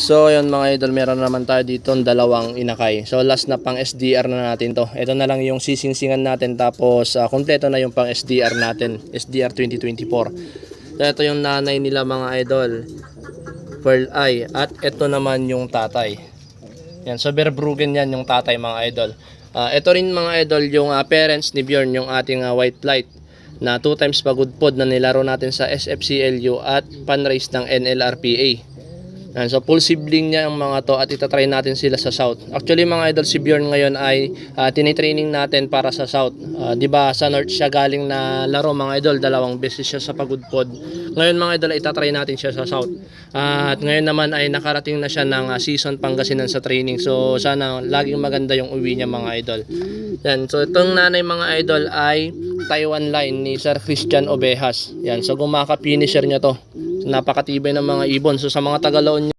So yun mga idol, meron naman tayo dito dalawang inakay. So last na pang SDR na natin to. Ito na lang yung sisingsingan natin, tapos kompleto na yung pang SDR natin, SDR 2024. So ito yung nanay nila mga idol, Pearl Eye, at ito naman yung tatay. Yan, so Verbruggen yan yung tatay mga idol. Ito rin mga idol yung parents ni Bjorn, yung ating white flight na 2 times pagod pod na nilaro natin sa SFCLU at pan-race ng NLRPA. Yan, so full sibling niya ang mga to, at itatry natin sila sa South. Actually mga idol, si Bjorn ngayon ay tinitraining natin para sa South. Diba sa North siya galing na laro mga idol, 2 beses siya sa pagod pod. Ngayon mga idol, itatry natin siya sa South. At ngayon naman ay nakarating na siya ng season Pangasinan sa training. So sana laging maganda yung uwi niya mga idol. Yan, so itong nanay mga idol ay Taiwan line ni Sir Christian Ovejas. Yan, so gumaka finisher niya to. Napakatibay ng mga ibon. So sa mga Tagaloon